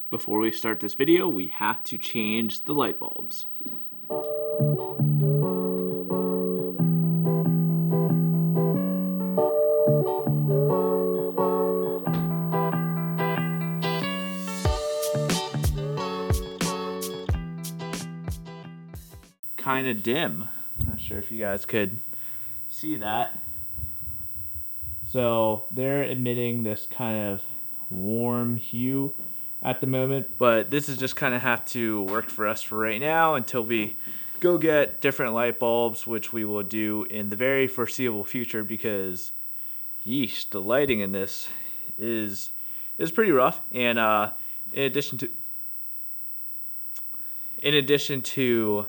Before we start this video, we have to change the light bulbs. Kind of dim. Not sure if you guys could see that. So they're emitting this kind of warm hue at the moment, but this is just kind of have to work for us for right now until we go get different light bulbs, which we will do in the very foreseeable future, because yeesh, the lighting in this is pretty rough. And in addition to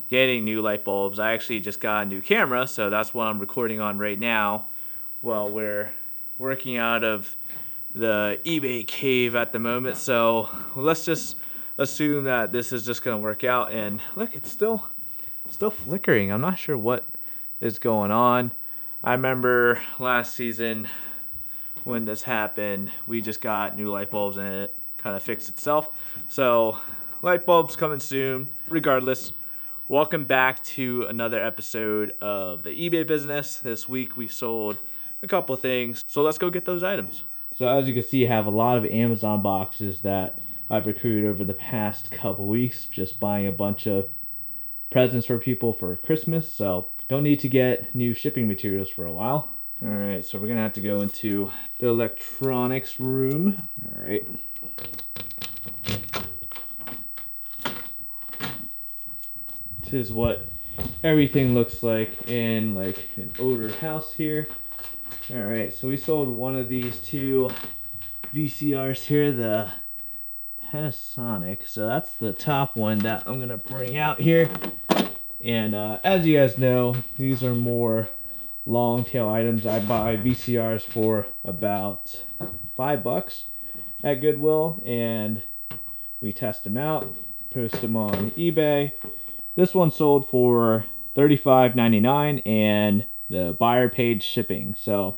getting new light bulbs, I actually just got a new camera, so that's what I'm recording on right now while we're working out of the eBay cave at the moment. So let's just assume that this is just going to work out. And look, it's still flickering. I'm not sure what is going on. I remember last season when this happened, we just got new light bulbs and it kind of fixed itself. So light bulbs coming soon. Regardless, welcome back to another episode of the eBay business. This week we sold a couple things, so let's go get those items. So as you can see, I have a lot of Amazon boxes that I've recruited over the past couple weeks, just buying a bunch of presents for people for Christmas, so don't need to get new shipping materials for a while. Alright, so we're gonna have to go into the electronics room. Alright. This is what everything looks like in like an older house here. Alright, so we sold one of these two VCRs here, the Panasonic. So that's the top one that I'm going to bring out here. And as you guys know, these are more long tail items. I buy VCRs for about $5 at Goodwill, and we test them out, post them on eBay. This one sold for $35.99, and the buyer paid shipping. So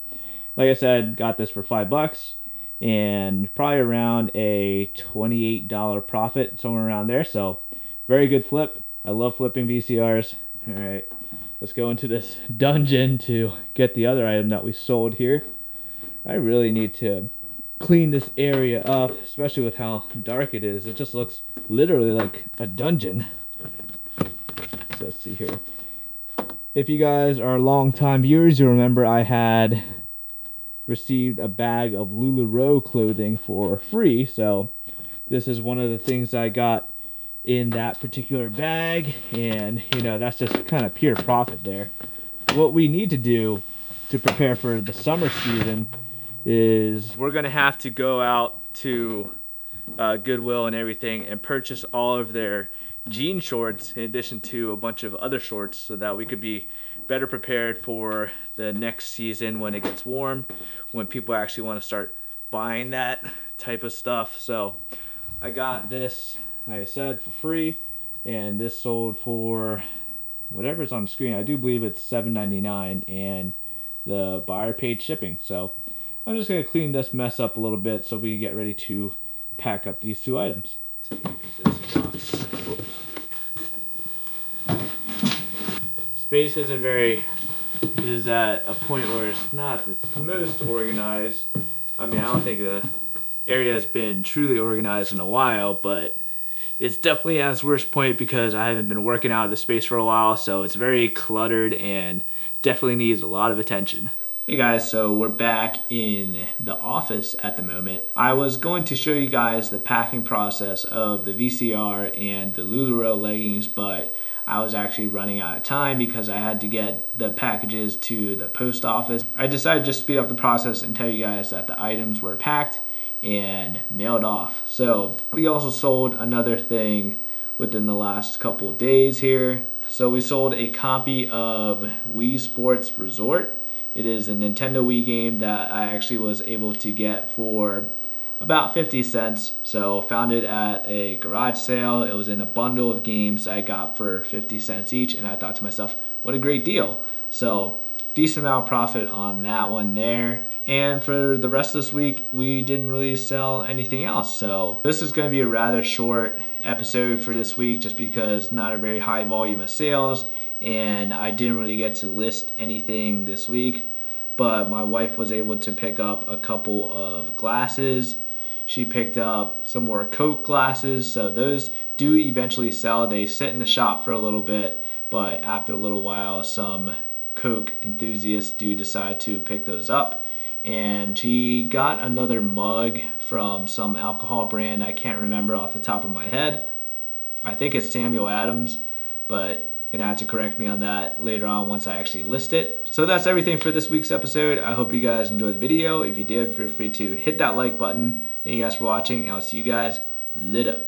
like I said, got this for $5 and probably around a $28 profit, somewhere around there. So very good flip. I love flipping VCRs. All right, let's go into this dungeon to get the other item that we sold here. I really need to clean this area up, especially with how dark it is. It just looks literally like a dungeon. So let's see here. If you guys are long-time viewers, you'll remember I had received a bag of LuLaRoe clothing for free. So this is one of the things I got in that particular bag. And, you know, that's just kind of pure profit there. What we need to do to prepare for the summer season is we're going to have to go out to Goodwill and everything and purchase all of their jean shorts in addition to a bunch of other shorts, so that we could be better prepared for the next season when it gets warm, when people actually want to start buying that type of stuff. So I got this, like I said, for free, and this sold for whatever's on the screen. I do believe it's $7.99, and the buyer paid shipping. So I'm just going to clean this mess up a little bit so we get ready to pack up these two items. Space is at a point where it's not the most organized. I mean, I don't think the area has been truly organized in a while, but it's definitely at its worst point because I haven't been working out of the space for a while, so it's very cluttered and definitely needs a lot of attention. Hey guys, so we're back in the office at the moment. I was going to show you guys the packing process of the VCR and the LuLaRoe leggings, but I was actually running out of time because I had to get the packages to the post office. I decided to just speed up the process and tell you guys that the items were packed and mailed off. So we also sold another thing within the last couple of days here. So we sold a copy of Wii Sports Resort. It is a Nintendo Wii game that I actually was able to get for about 50 cents. So found it at a garage sale. It was in a bundle of games I got for 50 cents each, and I thought to myself, what a great deal. So decent amount of profit on that one there. And for the rest of this week, we didn't really sell anything else. So this is going to be a rather short episode for this week just because not a very high volume of sales. And I didn't really get to list anything this week. But my wife was able to pick up a couple of glasses. She picked up some more Coke glasses. So those do eventually sell. They sit in the shop for a little bit. But after a little while, some Coke enthusiasts do decide to pick those up. And she got another mug from some alcohol brand I can't remember off the top of my head. I think it's Samuel Adams, but gonna have to correct me on that later on once I actually list it. So that's everything for this week's episode. I hope you guys enjoyed the video. If you did, feel free to hit that like button. Thank you guys for watching. I'll see you guys later.